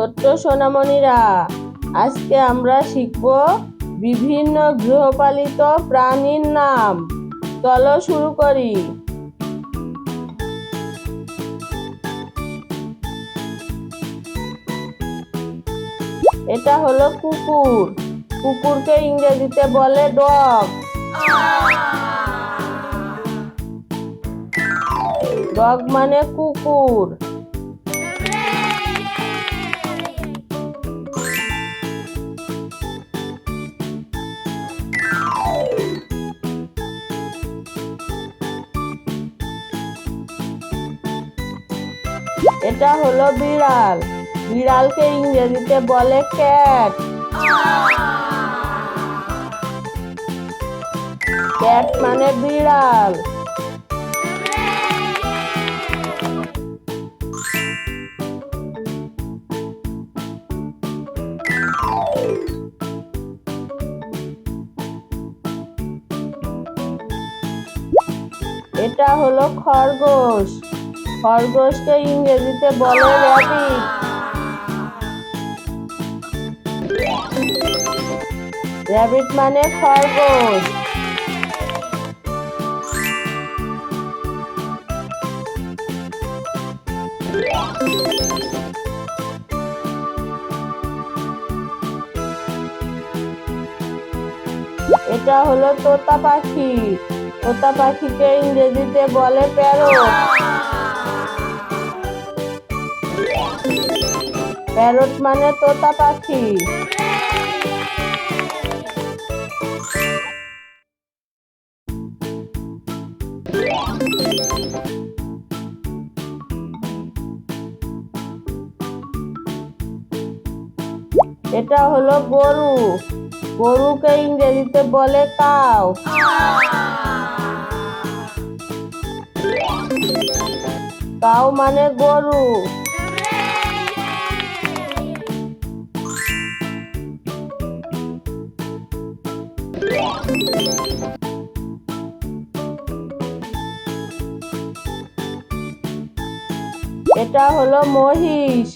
ছোট্ট সোনামণিরা, আজকে আমরা শিখব বিভিন্ন গৃহপালিত প্রাণীর নাম। চলো শুরু করি। এটা হলো কুকুর। কুকুরকে ইংরেজিতে বলে ডগ। ডগ মানে কুকুর। এটা হলো বিড়াল। বিড়ালকে ইংরেজিতে বলে ক্যাট। ক্যাট মানে বিড়াল। এটা হলো খরগোশ। খরগোশকে ইংরেজিতে বলে র্যাবিট। র্যাবিট মানে খরগোশ। এটা হলো তোতা পাখি। তোতা পাখিকে ইংরেজিতে বলে প্যারট। প্যারট মানে তোতা পাখি। এটা হলো গরু। গরুকে ইংরেজিতে বলে কাউ। কাউ মানে গরু। এটা হলো মহিষ।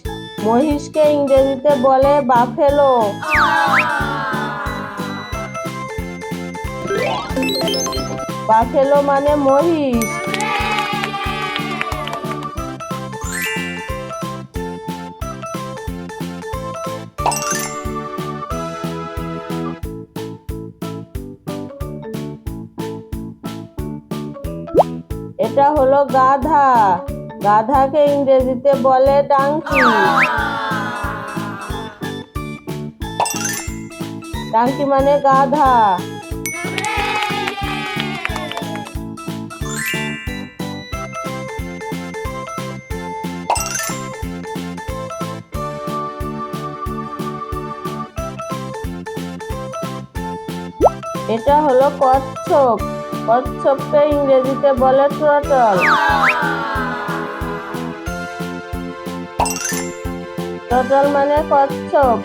মহিষকে ইংরেজিতে বলে বাফেলো। বাফেলো মানে মহিষ। এটা হলো গাধা। গাধাকে ইংরেজিতে বলে ডাঙ্কি। ডাঙ্কি মানে গাধা। এটা হলো কচ্ছপ। কচ্ছপকে ইংরেজিতে বলে ট্রটল। ট্রটল মানে কচ্ছপ।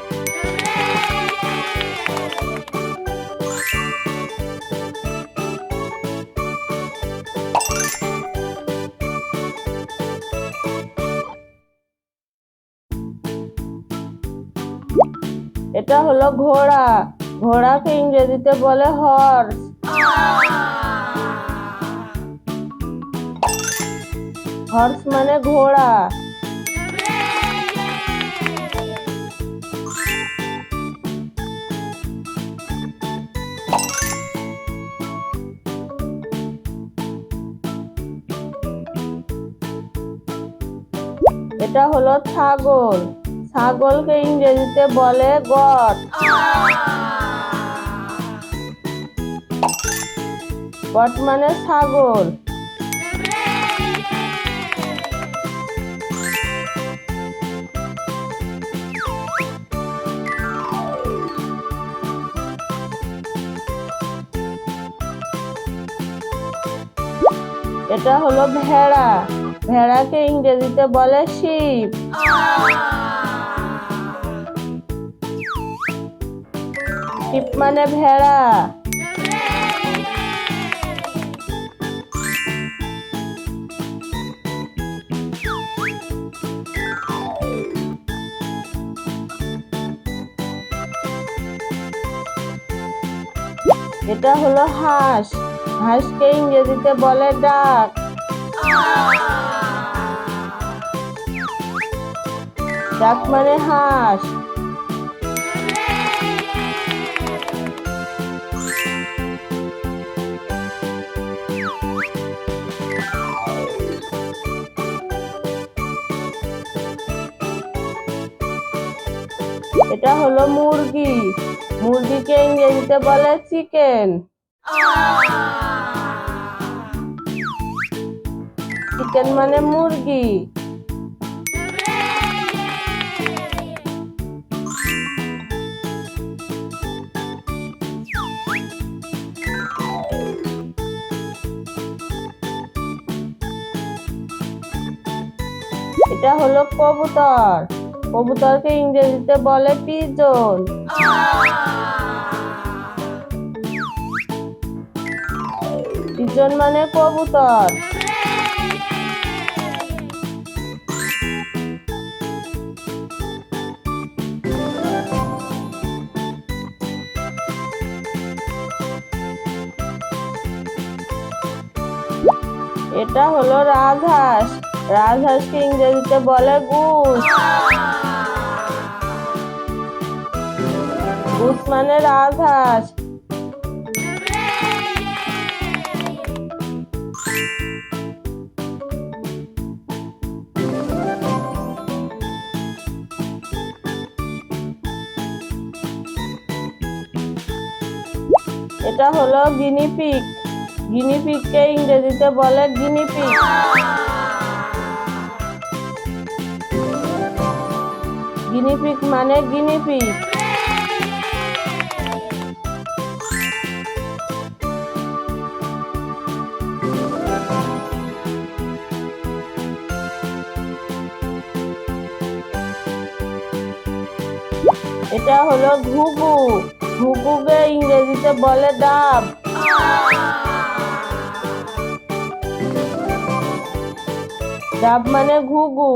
এটা হলো ঘোড়া। ঘোড়াকে ইংরেজিতে বলে হর্স। হর্স মানে ঘোড়া। এটা হলো ছাগল। ছাগলকে ইংরেজিতে বলে গট। গট মানে ছাগল। এটা হলো ভেড়া। ভেড়াকে ইংরেজিতে বলে শিপ। শিপ মানে ভেড়া। এটা হলো হাঁস। হাঁসকে ইংরেজিতে বলে ডাক। ডাক মানে হাঁস। এটা হলো মুরগি। মুরগিকে ইংরেজিতে বলে চিকেন। চিকেন মানে মুরগি। এটা হলো কবুতর। কবুতরকে ইংরেজিতে বলে পিজন। পিজন মানে কবুতর। এটা হলো রাজহাঁস। রাজহাঁসকে ইংরেজিতে বলে গুস। গুস মানে রাজহাঁস। এটা হলো গিনিপিগ। গিনিপিগকে ইংরেজিতে বলে গিনিপিগ। গিনিপিগ মানে গিনিপিগ। এটা হলো ঘুঘু। ঘুঘুকে ইংরেজিতে বলে ডাব। ডাব মানে ঘুঘু।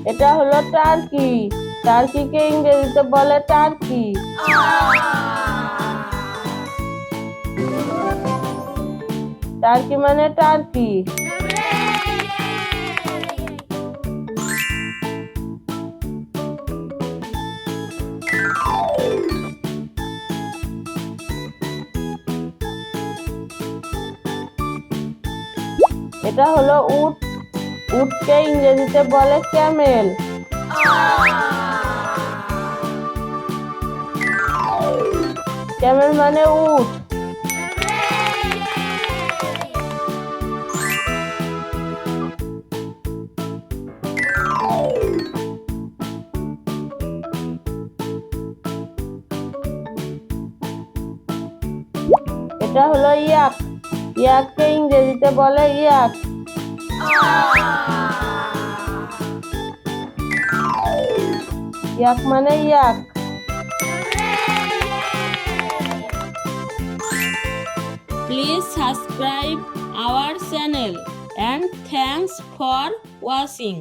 এটা হলো টার্কি। টার্কিকে ইংরেজিতে বলে টার্কি। টার্কি মানে টার্কি। এটা হলো উট। উটকে ইংরেজিতে বলে ক্যামেল। ক্যামেল মানে উট। এটা হলো ইয়াক। ইয়াককে ইংরেজিতে বলে ইয়াক। ইয়াক মানে ইয়াক। Please subscribe our channel and thanks for watching.